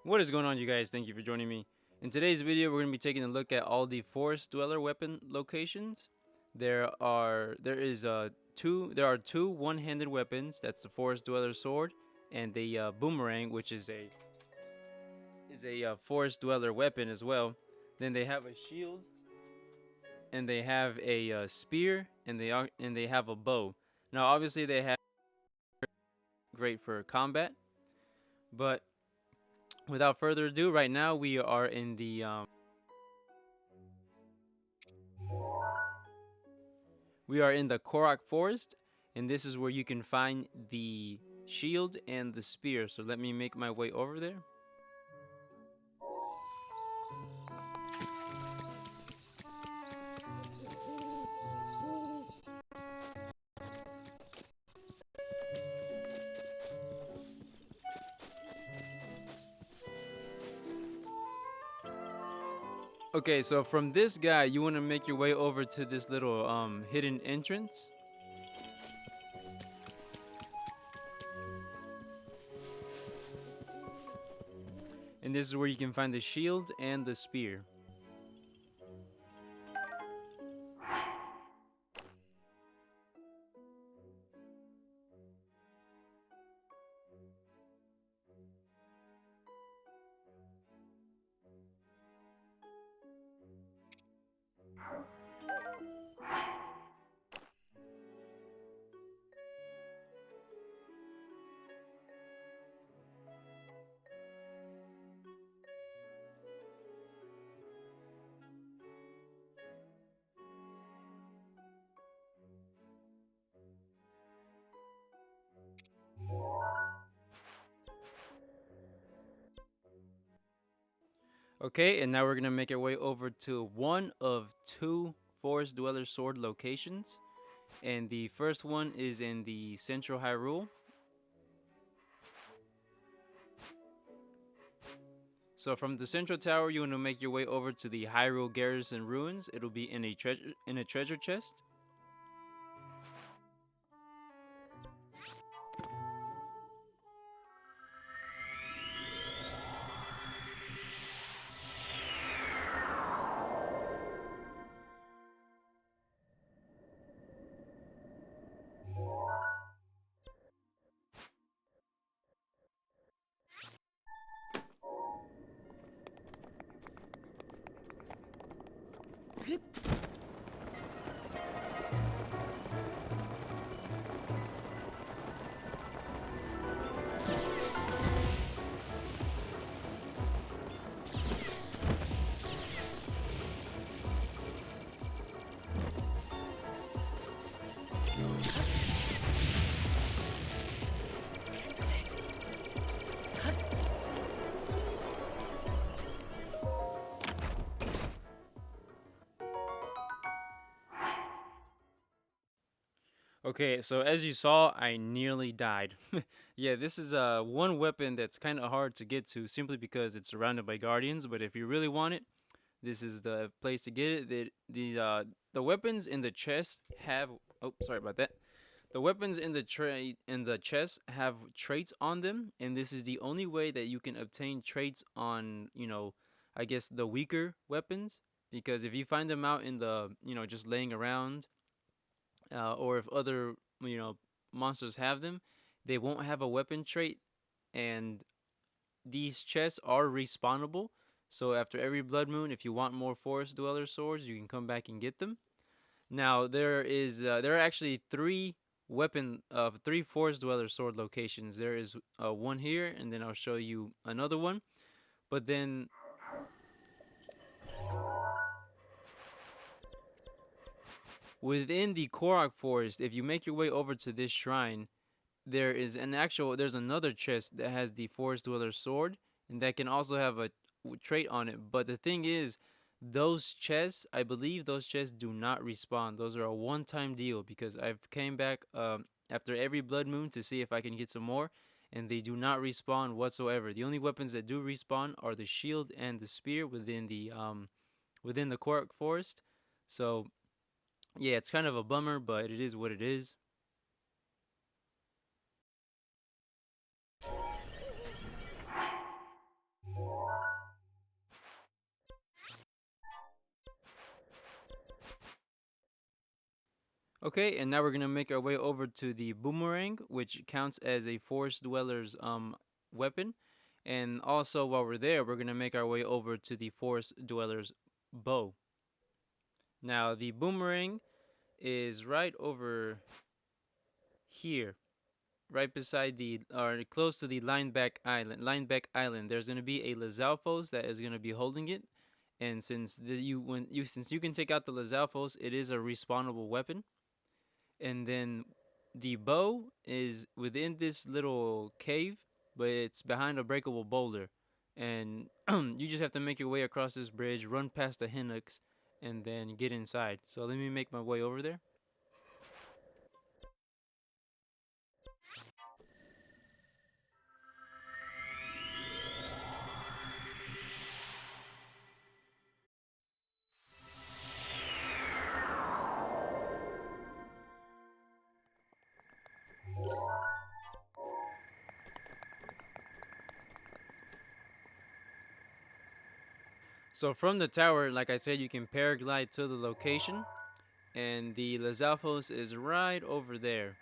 What is going on, you guys? Thank you for joining me. In today's video, we're going to be taking a look at all the forest dweller weapon locations. There are two one-handed weapons. That's the forest dweller sword and the boomerang, which is a forest dweller weapon as well. Then they have a shield, and they have a spear, and they have a bow. Now, obviously, they have great for combat, but without further ado, right now we are in the Korok Forest, and this is where you can find the shield and the spear. So let me make my way over there. Okay, so from this guy, you want to make your way over to this little hidden entrance. And this is where you can find the shield and the spear. Okay, and now we're gonna make our way over to one of two forest dweller sword locations. And the first one is in the central Hyrule. So from the central tower, you want to make your way over to the Hyrule Garrison ruins. It'll be in a treasure chest. Okay, so as you saw, I nearly died. Yeah, this is one weapon that's kind of hard to get to simply because it's surrounded by guardians. But if you really want it, this is the place to get it. The weapons in the chest have. Oh, sorry about that. The weapons in the chest have traits on them, and this is the only way that you can obtain traits on, I guess the weaker weapons. Because if you find them out in the, just laying around, or if other monsters have them, they won't have a weapon trait, and these chests are respawnable. So after every blood moon, if you want more forest dweller swords, you can come back and get them. Now there are actually three forest dweller sword locations. There is one here, and then I'll show you another one. But then within the Korok forest, if you make your way over to this shrine, there's another chest that has the forest dweller sword, and that can also have a trait on it. But the thing is, I believe those chests do not respawn. Those are a one-time deal, because I've came back after every blood moon to see if I can get some more, and they do not respawn whatsoever. The only weapons that do respawn are the shield and the spear within the Korok forest. So yeah, it's kind of a bummer, but it is what it is. Okay, and now we're gonna make our way over to the boomerang, which counts as a forest dweller's weapon. And also, while we're there, we're gonna make our way over to the forest dweller's bow. Now, the boomerang is right over here, right beside the or close to the lineback island. Lineback island. There's gonna be a Lizalfos that is gonna be holding it, and since you can take out the Lizalfos, it is a respawnable weapon. And then the bow is within this little cave, but it's behind a breakable boulder. And you just have to make your way across this bridge, run past the Hinnocks, and then get inside. So let me make my way over there. So from the tower, like I said, you can paraglide to the location, and the Lizalfos is right over there.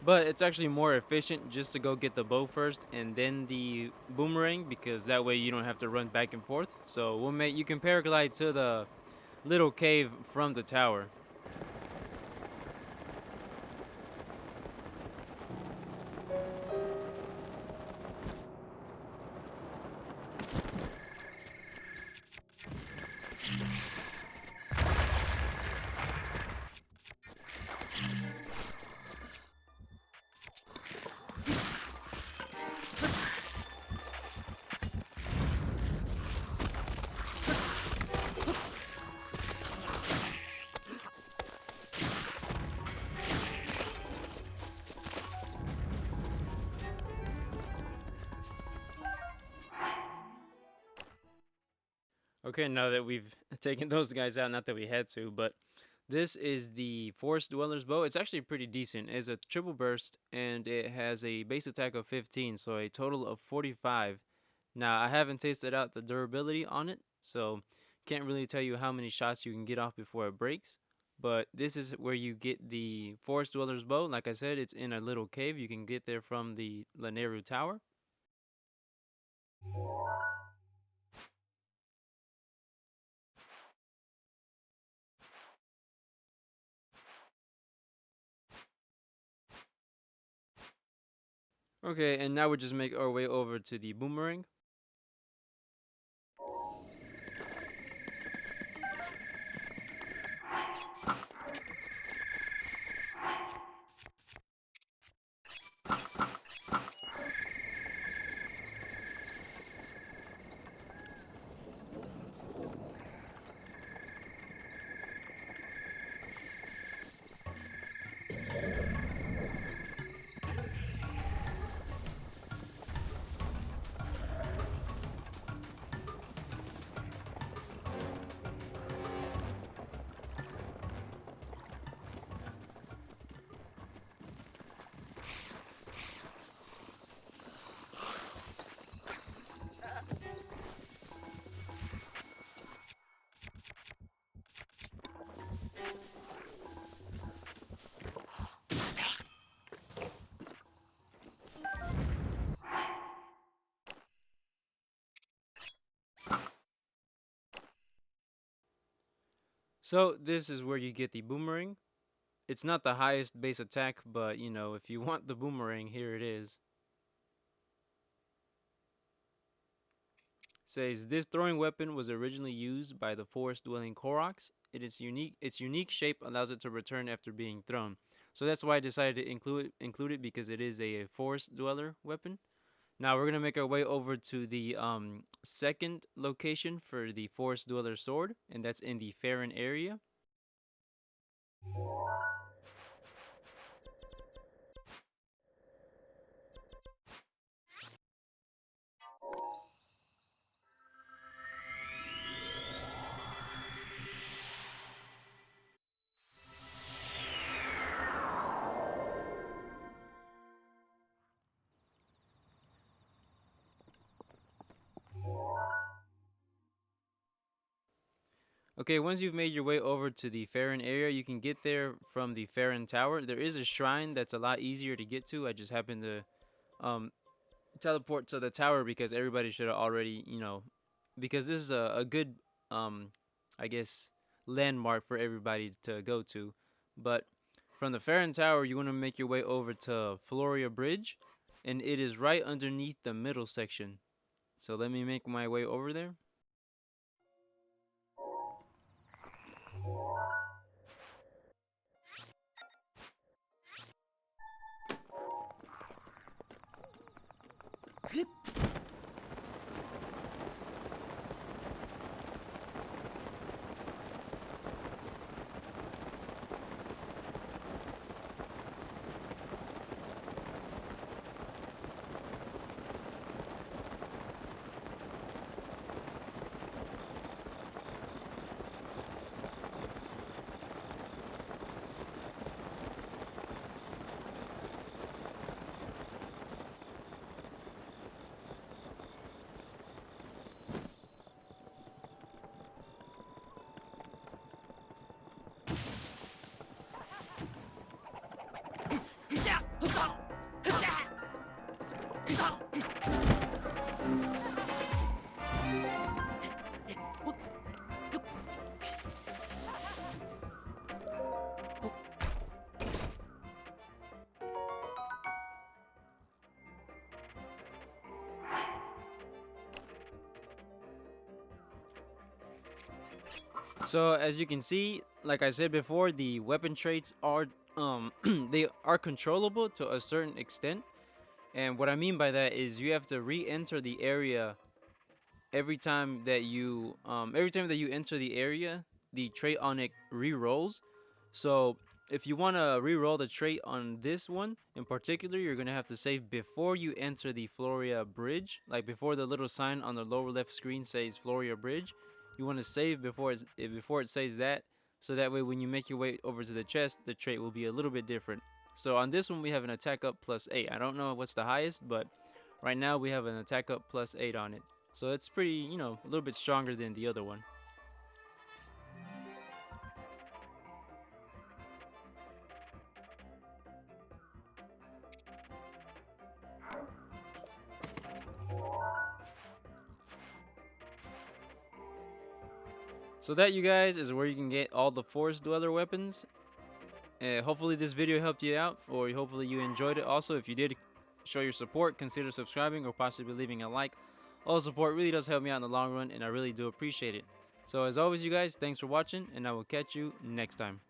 But it's actually more efficient just to go get the bow first and then the boomerang, because that way you don't have to run back and forth. So you can paraglide to the little cave from the tower. Okay, now that we've taken those guys out, not that we had to, but this is the Forest Dweller's Bow. It's actually pretty decent. It's a triple burst and it has a base attack of 15, so a total of 45. Now, I haven't tasted out the durability on it, so can't really tell you how many shots you can get off before it breaks. But this is where you get the Forest Dweller's Bow. Like I said, it's in a little cave. You can get there from the LANAYRU Tower. Okay, and now we just make our way over to the boomerang. So this is where you get the boomerang. It's not the highest base attack, but if you want the boomerang, here it is. It says this throwing weapon was originally used by the forest-dwelling Koroks. Its unique shape allows it to return after being thrown. So that's why I decided to include it because it is a forest dweller weapon. Now we're gonna make our way over to the second location for the forest dweller sword, and that's in the FARON area. Okay, once you've made your way over to the FARON area, you can get there from the FARON Tower. There is a shrine that's a lot easier to get to. I just happened to um, teleport to the tower because everybody should have already, because this is a good, I guess, landmark for everybody to go to. But from the FARON Tower, you want to make your way over to FLORIA Bridge, and it is right underneath the middle section. So let me make my way over there. So as you can see, like I said before, the weapon traits are they are controllable to a certain extent. And what I mean by that is you have to re-enter the area every time that you enter the area, the trait on it re-rolls. So if you want to re-roll the trait on this one in particular, you're gonna have to save before you enter the Floria Bridge, like before the little sign on the lower left screen says Floria Bridge. You want to save before it says that, so that way when you make your way over to the chest, the trait will be a little bit different. So on this one we have an attack up +8. I don't know what's the highest, but right now we have an attack up +8 on it. So it's pretty, a little bit stronger than the other one. So that, you guys, is where you can get all the Forest Dweller weapons. Hopefully this video helped you out, or hopefully you enjoyed it. Also, if you did show your support, consider subscribing or possibly leaving a like. All support really does help me out in the long run, and I really do appreciate it. So as always, you guys, thanks for watching, and I will catch you next time.